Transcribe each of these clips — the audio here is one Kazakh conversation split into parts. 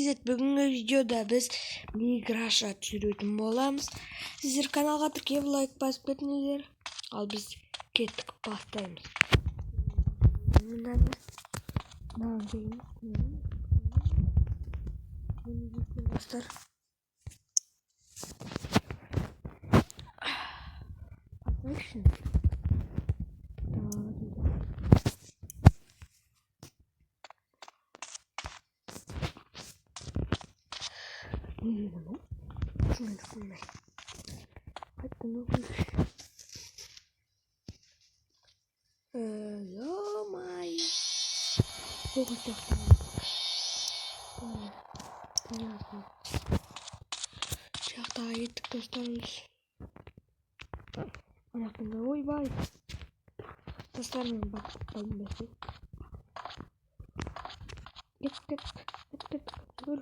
İzzet, бүгінгі видеода біз Миграша түсіретін боламыз. Сіздер каналға тіркеліп лайк басып кетіңіздер. Ал біз кеттік, бастаймыз. Достар. Жақта еттік достарымыз. Анақтың ойбай. Достармен бақып қалмасын. Еттік. Жүр.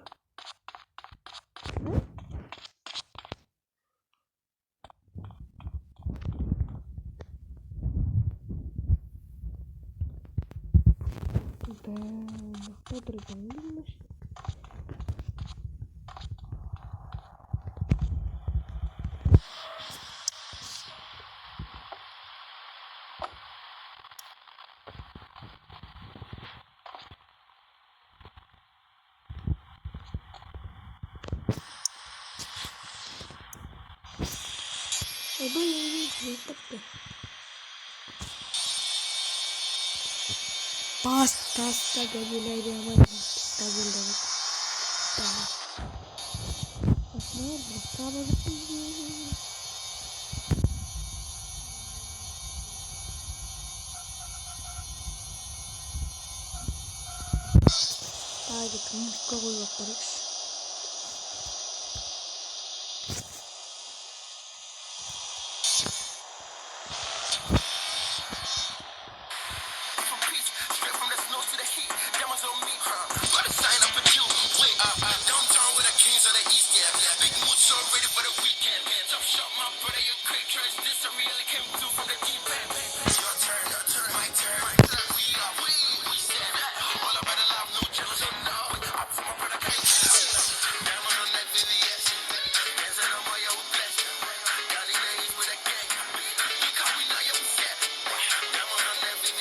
Мақта тұрған білмеш. Ойбай, еттікті. Таста газелайды амай. Газелдері. Осынай бір табазық бізде. Тағы тұмыртқа қойып барайықшы.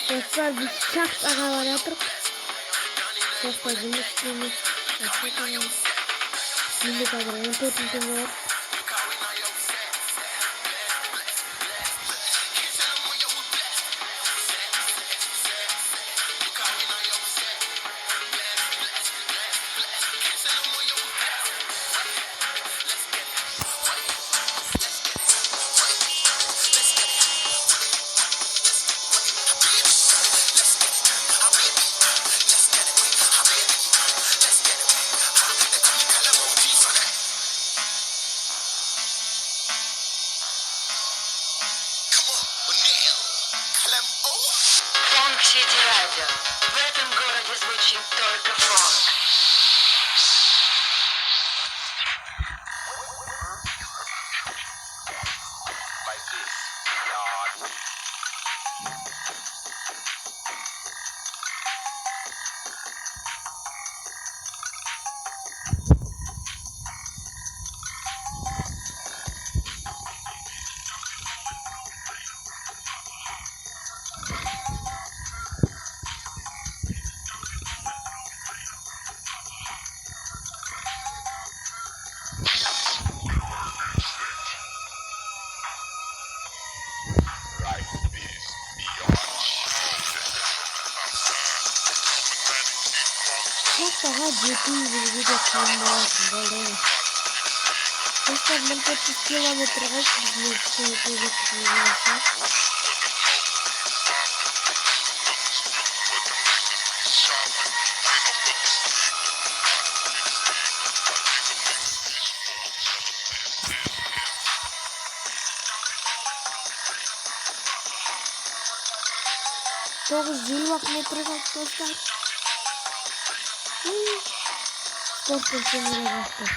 Dostlar, biz şahs aralar yaptık. Dostlarımız isteyimiz. Şimdi kadar entertainment var. Фонк-Сити Радио. В этом городе звучит только фонк. Daha ciddi bir video kalmamasın böyle. Dostlar, ben 400 kilometre kaç gidiyoruz. Çok zil metre kaç dostlar. Spor pozisyonuna bastım.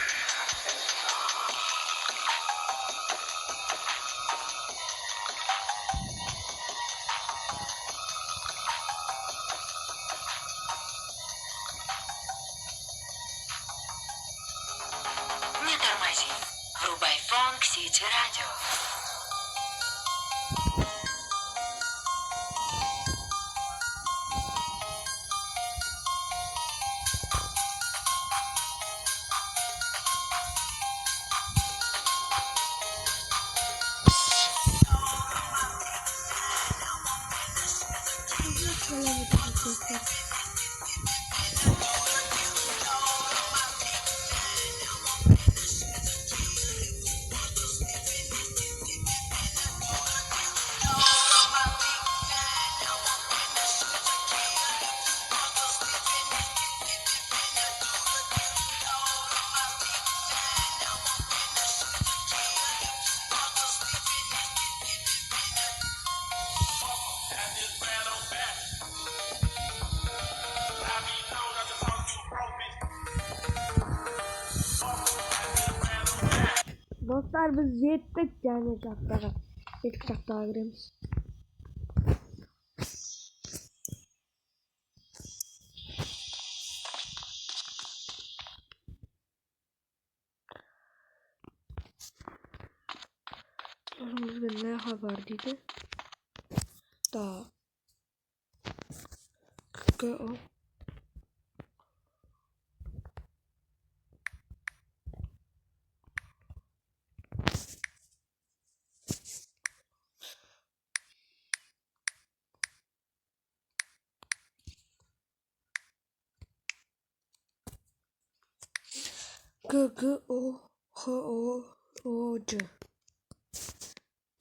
Pink City Radio. Dostlar biz yettik yani çaklara. Yettik çaklara giremiz. Bizde ne haber dedi? Daha. Go. G-G-O-H-O-O-C.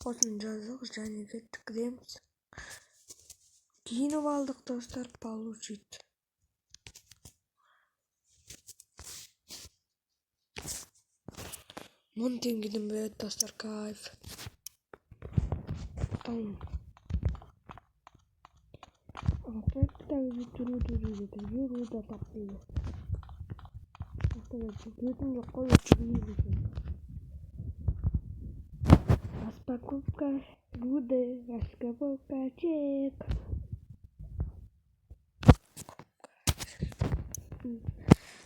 Osman жаздық және кеттік кіреміз. Киініп алдық достар, получить. Мың теңгеден береді достар, кайф. Там. Опять Руда таппайды. Бетін жоқ қой, өтшігейді. Распаковка Руды, распаковка чек.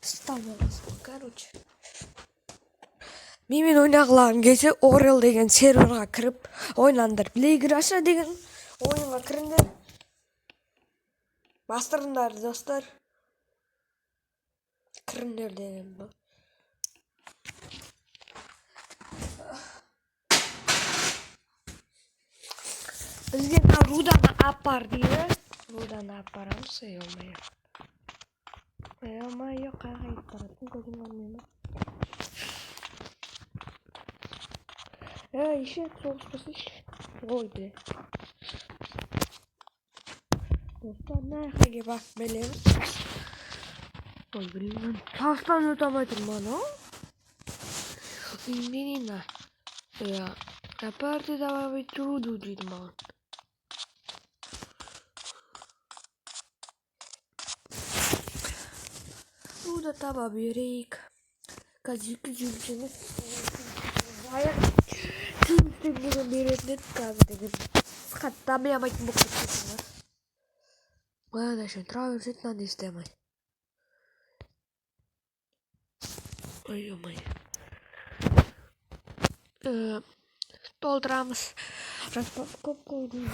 Ставилась, короче. Мен ойнағыларым келсе Орел деген серверға кіріп ойнаңдар. Плейграша деген ойынға кіріңдер. Бастырыңдар достар. Кіріңдер деген бұл. Бізге Руданы апар дейді. Руданы апарамыз, ей-ой. Ей-ой, қайға етіп баратын көзім көрмейді. Еще соғыспасыш. Ойды. Достар, нәйхеге бақ білеміз. Ой, білмеймін. Тастан өтамайтын мана. Инбенина. Апарты давай Руду дейді маған. Руда таба берейік. Қазікі жүргеніз. Аяқ. Теңгеден беретін еді қазір деген. Қатта білемайтын бұл кеткесін бар. Маған әшін траверсет нан істемай. Ой-ой. Толтырамыз. Распаковка ойдың.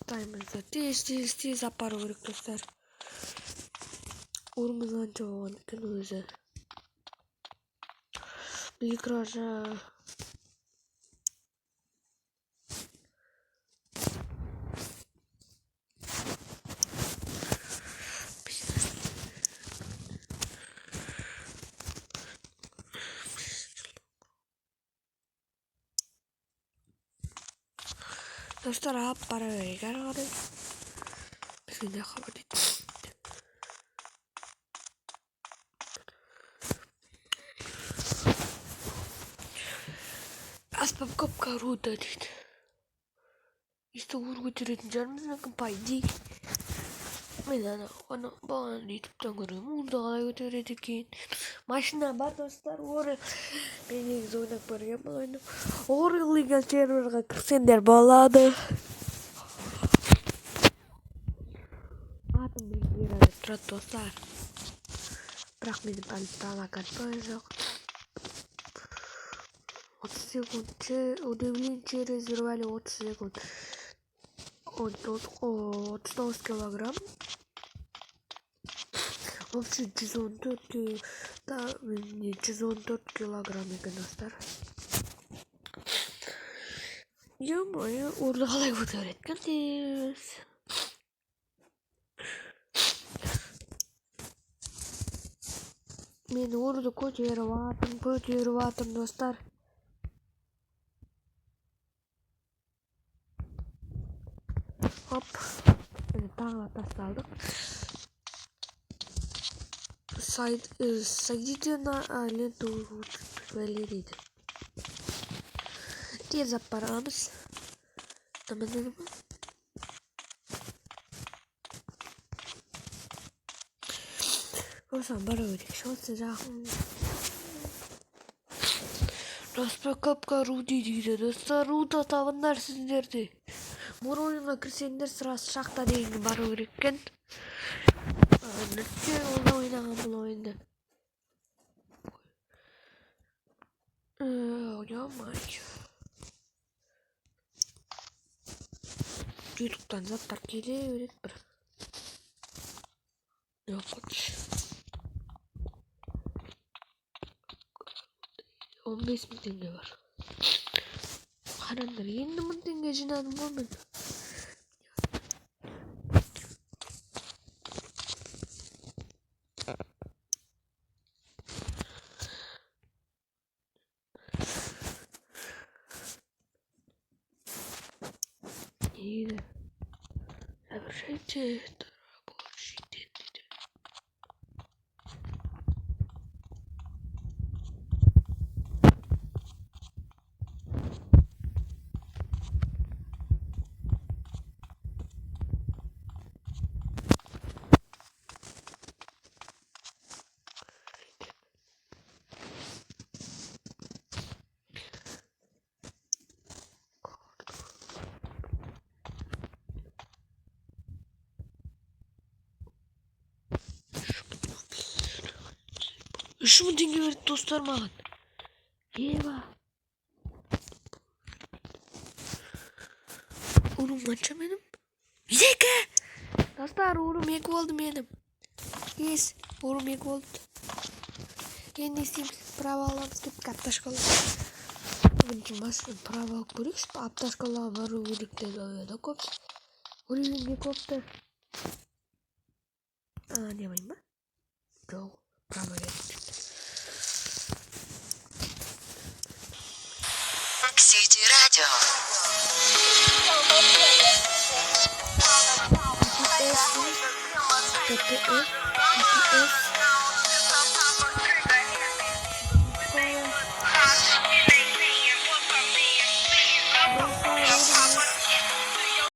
Таймызды тез апару керек достар. Орымыздан жоғын күн өзі. Плейграша. Dostlar ап бара берейік әрі қарай. Бізге не хабар дейді. Распаковка Руда дейді. Есті өр көтеретін жармыз мүмкін пайди. Мен оны бағаны ютубтан көремін. Онда қалай көтереді екен. Машина бар достар. Орел. Мен негізі ойнап көрген бұл ойнап. Орел деген серверға кірсеңдер болады. Атым белгілері тұрады достар. Бірақ менің политтан катпай жоқ. 30 секунд. Удивлен через рвали 30 секунд. 39 килограмм. Вообще 114 килограмм екен достар. Ё-моё, орды қалай көтереді екен. Мен орды көтеріп атым достар. Хоп. Тағы тасталдық. Сойдите на ленту Валерийді. Тез апарамыз. Осыған бара өтек. Шосы жақын. Распакапка Руди дейді. Достар, Руда табындар сіздерді. Бұл ойынға кірсеңдер сырасы шақта дейінгі бары өрекен. Нүтке олда ойнаған бұл ойынды. Ойнамай. Ютубтан заттар келе өрек бір. Жоқ қойшы. 15.000 теңге бар. Қарандар, енді 1000 теңге жинадым ғой мен. İyi. Završajte rабочий день. Şu mu dinle verdi dostlar mağın? Eyvah. Oğlum maça benim. Bir dakika. Dostlar oğlum yak oldu benim. Yes. Oğlum yak oldu. Kendi isteyeyim. Prava alamız gibi aptashkalar. Bugün başlayalım. Prava alıp görüyoruz. Aptashkalar var. Birlikte da kop. Oraya yak oldu. Ne yapayım ben? Yok. Prava geldi. City Radio. TPE